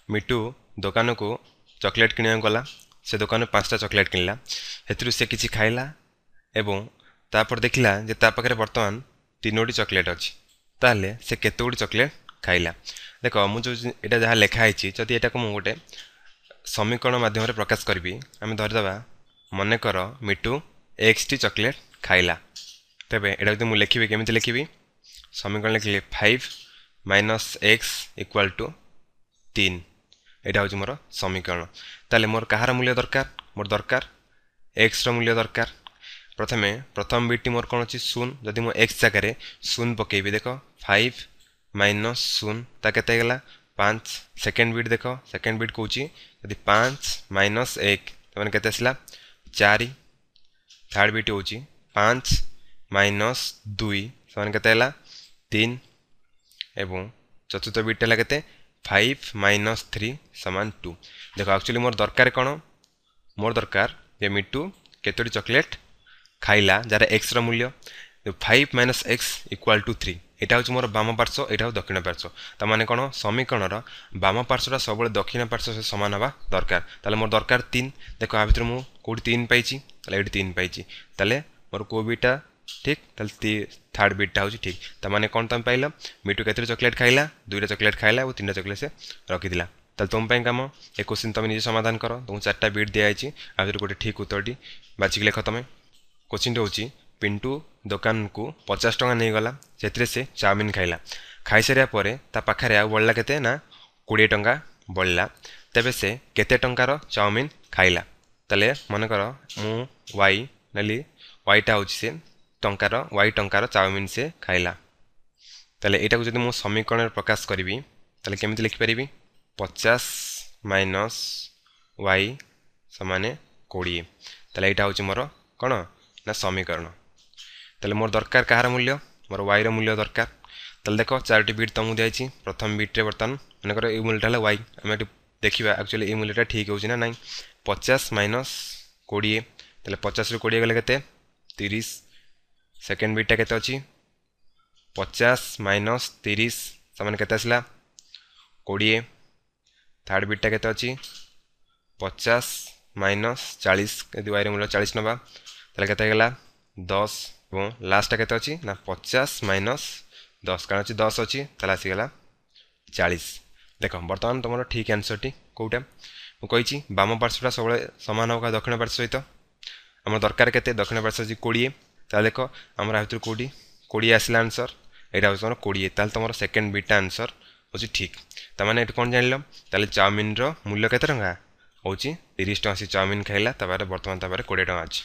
मिटू दुकान को चॉकलेट किणा गला से दुकान 5टा चॉकलेट किनला हेतु से किछि खाइला एवं तापर देखला जे ता पाखरे वर्तमान 3टी चॉकलेट अछि ताले से केतोडी चॉकलेट खाइला देखो मु जो एटा जहा लेखा आइछि जदि एटा को मु गोटे समीकरण माध्यम रे प्रकाश करबी आमे धरि दबा मने कर मिटू x टी चॉकलेट खाइला तबे एटा जदि मु लिखिबी केमिति लिखिबी समीकरण लिखले 5 - x = 3 एटा होची मोर समीकरण ताले मोर कहार मूल्य दरकार मोर दरकार x रो मूल्य दरकार प्रथम बिट मोर कोन अछि 0 जदि मो x जगह 0 पकेबी देखो 5 - 0 ता केते गेला 5 सेकंड बिट देखो सेकंड बिट कोची यदि 5 - 1 त माने केते असला 4 थर्ड बिट होची 5 - 2 त माने केते हला 3 एवं चतुर्थ बिट हला केते 5 - 3 = 2 देखो एक्चुअली मोर दरकार कोन मोर दरकार जे मिटू केतोडी चॉकलेट खाइला जार x रो मूल्य 5 - x = 3 एटा होची मोर बाम पार्श्व एटा दक्षिण पार्श्व त माने कोन समीकरण रो बाम पार्श्वटा सबले दक्षिण पार्श्व से समान हवा दरकार ताले मोर दरकार 3 देखो आ भितर मु कोडी 3 पाइची ताले एडी 3 पाइची ताले मोर को बिटा ठीक ताले थर्ड बिटटा होची ठीक त माने कोन तम पाइला मिटू केतरी चॉकलेट खाइला 2टा चॉकलेट खाइला और 3टा चॉकलेट से रखि दिला ताले तुम पय काम ए क्वेश्चन तुम निजे समाधान करो तुम 4टा बिट दिया आइची आ भितर गोटे ठीक उत्तरटी बाछि के लेख तमे क्वेश्चन होची पिंटू दुकान को 50 टका नहीं गला से से चाउमिन खाइला खाई सारिया परे ता पाखरे आ बळला केते ना 20 टका बळला तबे से केते टंकार चाउमिन खाइला तले मन कर मु y नली y टा होची से टंकार y टंकार चाउमिन से खाइला तले एटा को जदि मु समीकरण प्रकाश करबी तले केमिति लिखि परिबी 50 - y = 20 तले एटा होची मोर कोन ना समीकरण तले मोर दरकार कहार मूल्य मोर y रो मूल्य दरकार तले देखो 4टी बिट तमु दियाइछि प्रथम बिट रे बर्तन माने कर ए मूल्यटा हला y हम देखिबा एक्चुअली ए मूल्यटा ठीक होछि ना नाही 50 - 20 तले 50 रे 20 गेले केते 30 सेकंड बिटटा केते अछि 50 - 30 समान केते असला 20 थर्ड बिटटा केते अछि 50 - 40 यदि y रो मूल्य 40 नबा तले केते गेला 10 एवं लास्ट केते अछि ना 50 - 10 कारण अछि 10 अछि तला आसी गेला 40 देखो वर्तमान तुमरो ठीक आंसर टी कोटा मु कहिछि बाम पार्श्वटा सबले समान होगा दक्षिण पार्श्व सहित हमर दरकार केते दक्षिण पार्श्व अछि 20 ता देखो हमरा भितर कोडी 20 आसीला आंसर एटा होछ हमर 20 ताल तमरो सेकंड बिटा आंसर होछि ठीक त माने एट कोन जानलो ताले चाउमिन रो मूल्य केते टंका होछि 30 टका सी चाउमिन खाइला तबारे वर्तमान तबारे 20 टका अछि।